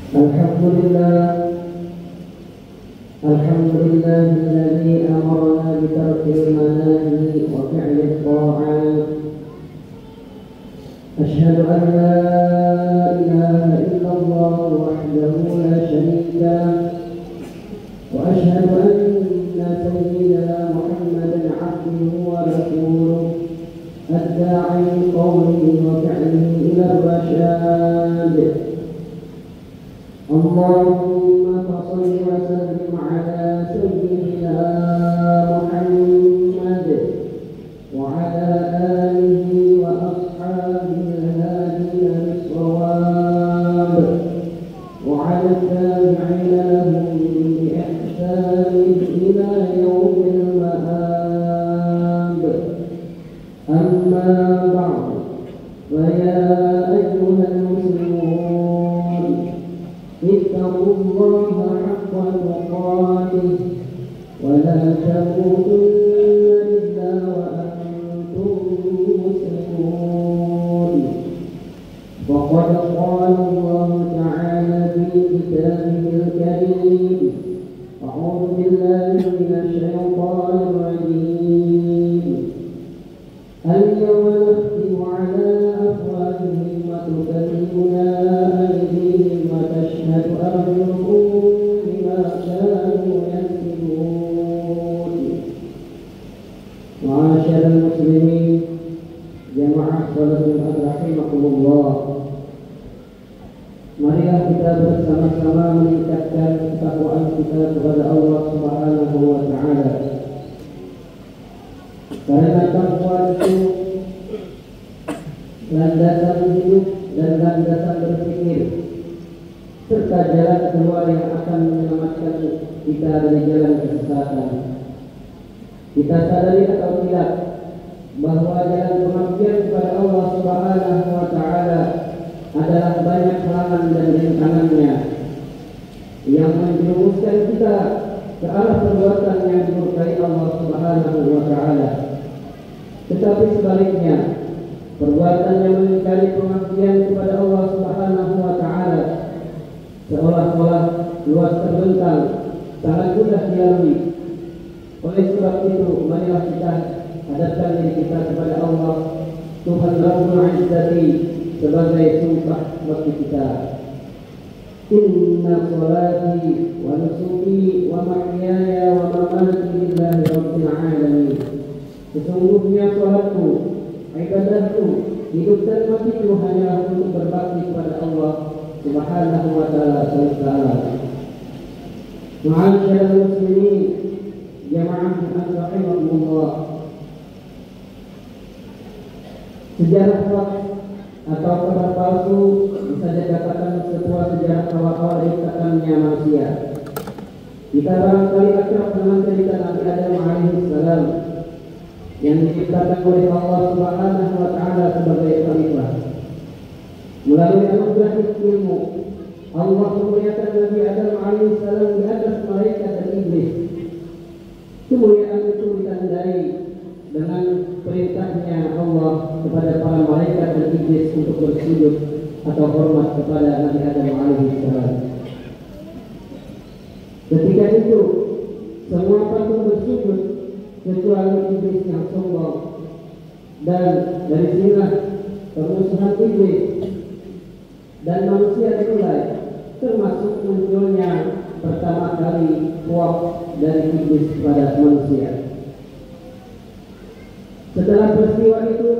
الحمد لله الذي أمرنا بترك المناهي وفعل الطاعات. أشهد أن لا إله إلا الله وحده لا شريك له، وأشهد أن سيدنا محمدا عبده ورسوله الداعي بقوله وفعله إلى الرشاد. اللهم صل وسلم على سيدنا محمد وعلى آله وأصحابه الهادين بالصواب، وعلى التابعين لهم بإحسان إلى يوم المآب. أما بعد، فيا أيها المسلمون اتقوا الله حق تقاته ولا تموتن إلا وأنتم مسلمون. وقد قال الله تعالى في كتابه الكريم: أعوذ بالله من الشيطان الرجيم. اليوم نختم على أفواههم وتكلمنا أيديهم وتشهد أرجلهم بما كانوا يكسبون. معاشر المسلمين jamaah salat Jumat rahimakumullah, marilah kita bersama-sama meningkatkan ketakwaan kita kepada Allah Subhanahu wa taala. Karena takwa itu landasan hidup dan landasan berpikir, serta jalan keluar yang akan menyelamatkan kita dari jalan kesesatan. Kita sadari atau tidak bahwa jalan pengabdian kepada Allah Subhanahu wa taala adalah banyak halangan dan rintangannya yang menjerumuskan kita ke arah perbuatan yang dimurkai Allah Subhanahu wa taala. Tetapi sebaliknya, perbuatan yang mengingkari pengabdian kepada Allah Subhanahu wa taala seolah-olah luas terbentang, sangat mudah dilalui. Oleh sebab itu, marilah kita hadapkan diri kita kepada Allah Tuhan Rabbul Izzati sebagai sumpah bagi kita. Inna salati wa nusuki wa mahyaya wa mamati lillahi rabbil alamin. Sesungguhnya salatku, ibadahku, hidup dan matiku hanya untuk berbakti kepada Allah Subhanahu wa taala semesta alam. Ma'asyiral muslimin, jamaah rahimakumullah. Sejarah hoax atau kabar palsu bisa dikatakan sebuah sejarah awal-awal diciptakannya manusia. Kita barangkali akrab dengan cerita Nabi Adam alaihissalam yang diciptakan oleh Allah Subhanahu wa taala sebagai khalifah. Melalui anugerah ilmu, Allah memuliakan Nabi Adam alaihissalam di atas malaikat dan iblis. Kemuliaan itu ditandai dengan perintahnya Allah kepada para malaikat dan iblis untuk bersujud atau hormat kepada Nabi Adam alaihissalam. Ketika itu semua patut bersujud kecuali iblis yang sombong, dan dari sinilah permusuhan iblis dan manusia dimulai, termasuk munculnya pertama kali hoax dari iblis kepada manusia. Setelah peristiwa itu,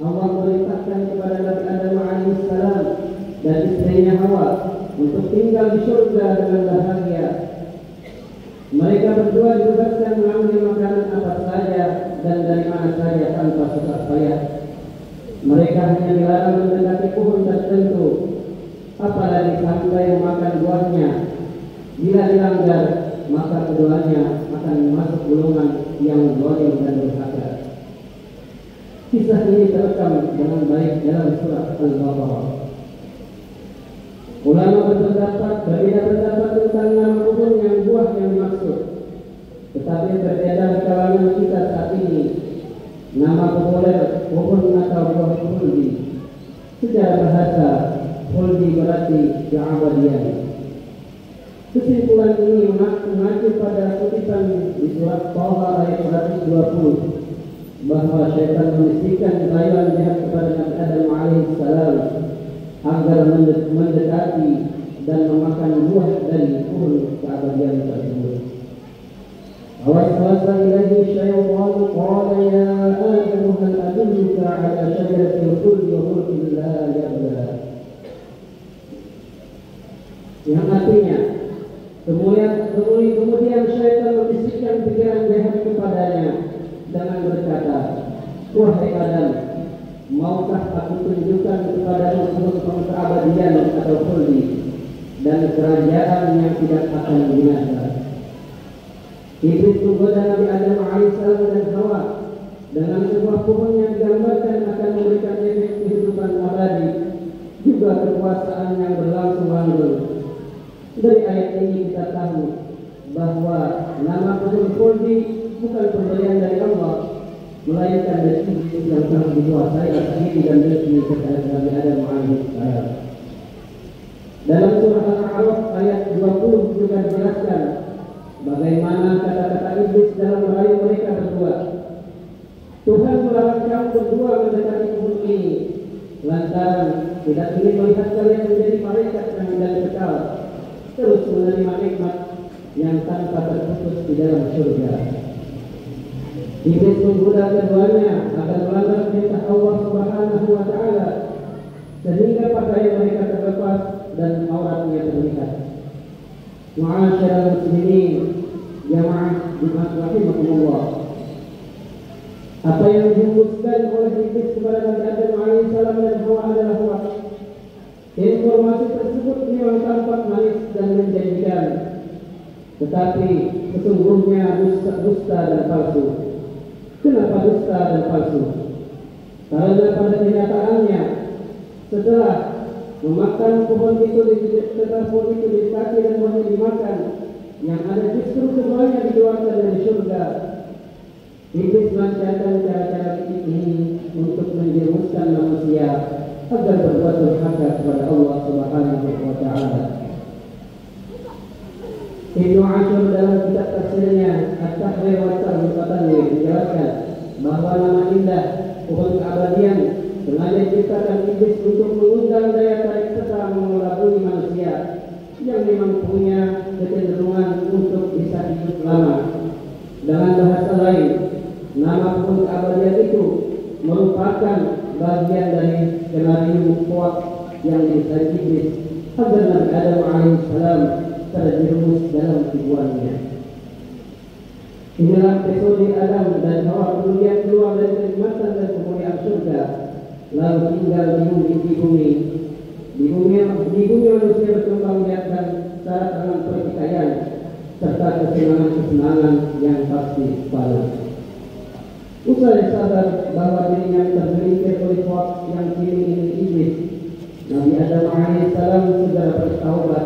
Allah memerintahkan kepada Nabi Adam alaihissalam dan istrinya Hawa untuk tinggal di surga dengan bahagia. Mereka berdua dibebaskan mengambil makanan apa saja dan dari mana saja tanpa susah payah. Mereka hanya dilarang mendekati pohon tertentu, apalagi sampai memakan buahnya. Bila dilanggar, maka keduanya akan masuk golongan yang zalim dan durhaka. Kisah ini terekam dengan baik dalam surat Al-Baqarah. Ulama berbeda pendapat tentang nama pohon yang buah yang dimaksud. Tetapi berbeda di kalangan kita saat ini. Nama populer pohon atau buah khuldi. Secara bahasa, khuldi berarti keabadian. Kesimpulan ini mengacu pada kutipan di surat Taha ayat 120 bahwa syaitan membisikkan rayuan jahat kepada Nabi Adam alaihissalam agar mendekati dan memakan buah dari pohon keabadian tersebut. Waswasa ilaihi syaitan qala ya Adam hal adulluka ala syajaratil khuldi wa mulkin la yabla. Yang artinya kemudian syaitan membisikkan pikiran jahat kepadanya dengan berkata, wahai Adam, maukah aku tunjukkan kepadamu pohon keabadian atau khuldi dan kerajaan yang tidak akan binasa. Iblis menggoda Nabi Adam alaihissalam dan Hawa dengan sebuah pohon yang digambarkan akan memberikan efek kehidupan abadi, juga kekuasaan yang berlangsung langgeng. Dari ayat ini kita tahu bahwa nama pohon khuldi bukan pemberian dari Allah, melainkan dari iblis yang telah dikuasai atas diri dan diri kepada Nabi Adam alaihissalam. Dalam surah Al-A'raf ayat 20 juga dijelaskan bagaimana kata-kata iblis dalam merayu mereka berdua. Tuhan melarang kamu berdua mendekati pohon ini lantaran tidak ingin melihat kalian menjadi malaikat yang dan kekal, terus menerima nikmat yang tanpa terputus di dalam surga. Iblis menggoda keduanya agar melanggar perintah Allah Subhanahu wa Ta'ala sehingga pakaian mereka terlepas dan auratnya terlihat. Ma'asyiral muslimin, jamaah Jumat rahimakumullah. Apa yang dihembuskan oleh iblis kepada Nabi Adam alaihissalam dan Hawa adalah hoax. Informasi tersebut memang tampak manis dan menjanjikan, tetapi sesungguhnya dusta dan palsu. Kenapa dusta dan palsu? Karena pada kenyataannya setelah memakan pohon itu didekati dan pohon dimakan, yang ada justru semuanya dikeluarkan dari surga. Iblis melancarkan cara-cara ini untuk menjerumuskan manusia agar berbuat durhaka kepada Allah Subhanahu wa Ta'ala. Ibnu Ashur dalam kitab tafsirnya At-Tahrir wa At-Tanwir menjelaskan bahwa nama indah pohon keabadian sengaja diciptakan iblis untuk mengundang daya tarik serta mengelabui manusia yang memang punya kecenderungan untuk bisa hidup lama. Dengan bahasa lain, nama pohon keabadian itu merupakan bagian dari skenario kuat yang didesain iblis agar Nabi Adam alaihissalam terjerumus dalam tipuannya. Inilah episode Adam dan Hawa kemudian keluar dari kenikmatan dan kemuliaan surga, lalu tinggal di bumi. Di bumi manusia berkembang biak dan syarat dengan pertikaian serta kesenangan-kesenangan yang pasti pada. Usai sadar bahwa dirinya tergelincir oleh hoax yang kini iblis, Nabi Adam alaihissalam segera bertaubat.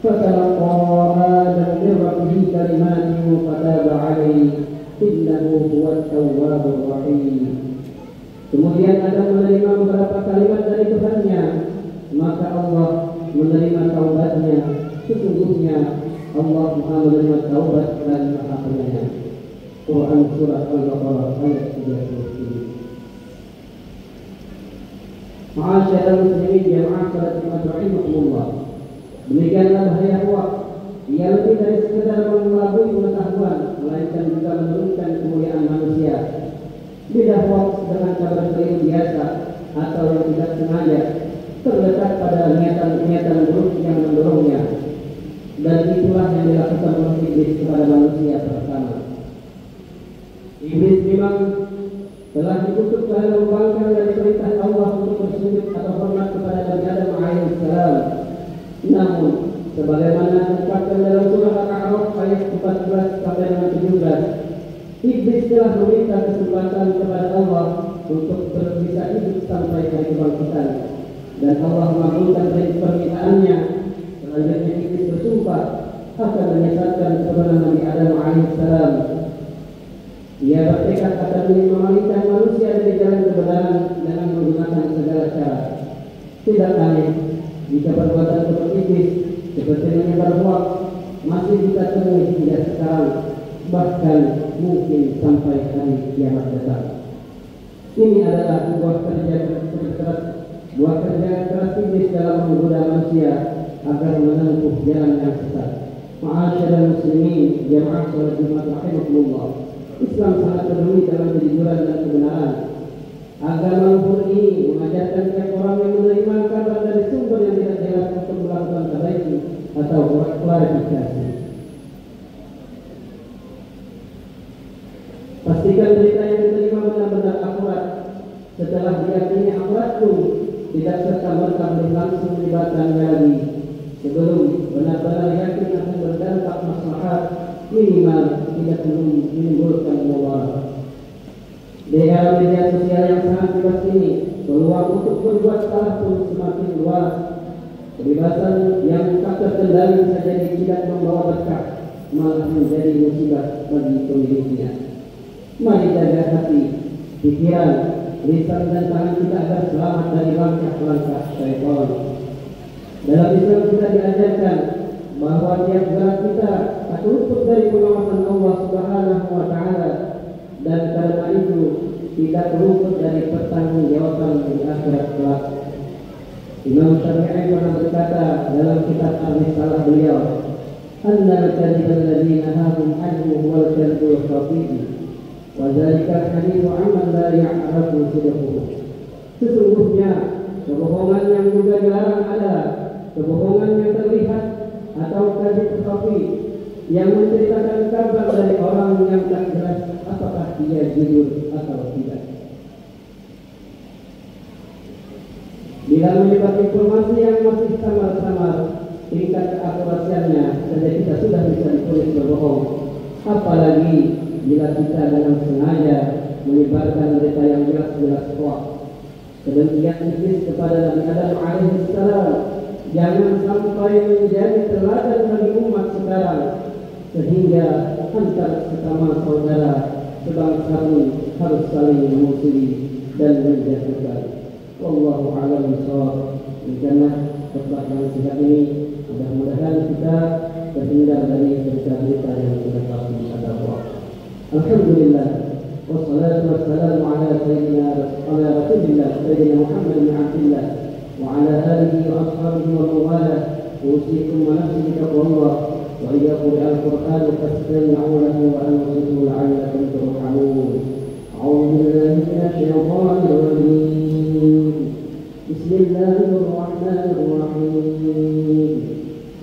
Fatalaqa Adam min rabbih kalimatin fataba alaihi innahu huwat tawwabur rahim. Kemudian Adam menerima beberapa kalimat dari Tuhannya, maka Allah menerima taubatnya. Sesungguhnya Allah Maha menerima taubat dan Maha Penyayang. Quran Surah Al-Baqarah ayat 37. Ma'asyiral muslimin jamaah salat rahimakumullah. Demikianlah bahaya hoax. Ia lebih dari sekedar mengelabui pengetahuan, melainkan juga menurunkan kemuliaan manusia. Beda hoax dengan kabar keliru biasa atau yang tidak sengaja terletak pada niatan-niatan buruk yang mendorongnya. Dan itulah yang dilakukan oleh iblis kepada manusia pertama. Iblis memang telah dikutuk telah membangkang dari perintah Allah untuk bersujud atau hormat kepada Nabi Adam alaihissalam. Namun, sebagaimana terungkapkan dalam surah Al-A'raf ayat 14 sampai 17, iblis telah meminta kesempatan kepada Allah untuk bisa hidup sampai hari kebangkitan, dan Allah mengabulkan permintaannya. Selanjutnya iblis bersumpah akan menyesatkan kepada Nabi Adam alaihissalam. Ia bertekad akan memalingkan manusia dari jalan kebenaran dengan menggunakan segala cara. Tidak aneh jika perbuatan seperti seperti menyebar hoax masih kita temui hingga sekarang, bahkan mungkin sampai hari kiamat datang. Ini adalah buah kerja keras iblis dalam menggoda manusia agar menempuh jalan yang sesat. Ma'asyiral muslimin, jamaah salat Jumat rahimakumullah. Islam sangat peduli dalam kejujuran dan kebenaran. Agama luhur ini mengajarkan tiap orang yang menerima kabar dari sumber yang tidak jelas untuk melakukan tabayun atau klarifikasi. Pastikan berita yang diterima benar-benar akurat. Setelah diyakini akurat pun, tidak serta-merta langsung melibatkannya lagi. Sebelum benar-benar yakin akan berdampak maslahat, minimal tidak menimbulkan mudarat. Di era media sosial yang sangat bebas ini, peluang untuk berbuat salah pun semakin luas. Kebebasan yang tak terkendali bisa jadi tidak membawa berkah, malah menjadi musibah bagi pemiliknya. Mari jaga hati, pikiran, lisan dan tangan kita agar selamat dari langkah-langkah syaitan. Dalam Islam kita diajarkan bahwa tiap gerak kita tak luput dari pengawasan Allah Subhanahu wa Ta'ala, dan karena itu tidak luput dari pertanggungjawaban di akhirat kelak. Imam Syafi'i pernah berkata dalam kitab Ar-Risalah beliau, "Annal kadhiba alladhi nahahum anhu wal kadhibu khafi'i, wa dzalika hadithu amman la ya'rafu sidquhu." Sesungguhnya kebohongan yang juga dilarang adalah kebohongan yang terlihat atau kadhib khafi, yang menceritakan kabar dari orang yang tak jelas apakah dia jujur atau tidak. Bila menyebar informasi yang masih samar-samar, tingkat keakurasiannya saja kita sudah bisa ditulis berbohong. Apalagi bila kita dengan sengaja menyebarkan berita yang jelas-jelas hoax. Kedemikian iblis kepada Nabi Adam alaihissalam jangan sampai menjadi teladan bagi umat sekarang, sehingga antar sesama saudara sebangsa pun harus saling memusuhi dan menjatuhkan. Wallahu a'lam bishawab. Demikianlah khutbah yang singkat ini. Mudah-mudahan kita terhindar dari berita-berita yang tidak pasti atau hoax. Alhamdulillah, wassalatu wassalamu ala Rasulillah Sayyidina Muhammad bin Abdullah wa ala alihi wa ashabihi wa mawalah. Usikum wa nafsi bitaqwallah. وإذا قرئ القرآن فاستمعوا له وأنصتوا لعلكم ترحمون. أعوذ بالله من الشيطان الرجيم. بسم الله الرحمن الرحيم.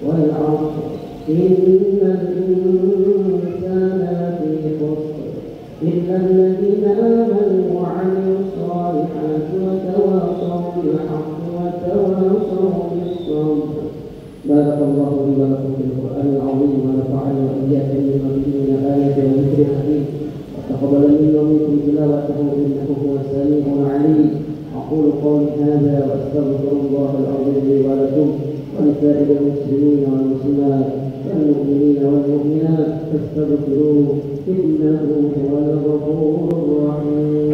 والعصر إن الإنسان لفي خسر إلا الذين آمنوا وعملوا الصالحات وتواصوا بالحق وتواصوا بالصبر. بارك الله لي ولكم في القرآن العظيم ونفعني وإياكم بما فيه من الآيات والذكر الحكيم وتقبل منا ومنكم تلاوته إنه هو السميع العليم. أقول قولي هذا وأستغفر الله العظيم لي ولكم ولسائر المسلمين والمسلمات والمؤمنين والمؤمنات فاستغفروه إنه هو الغفور الرحيم.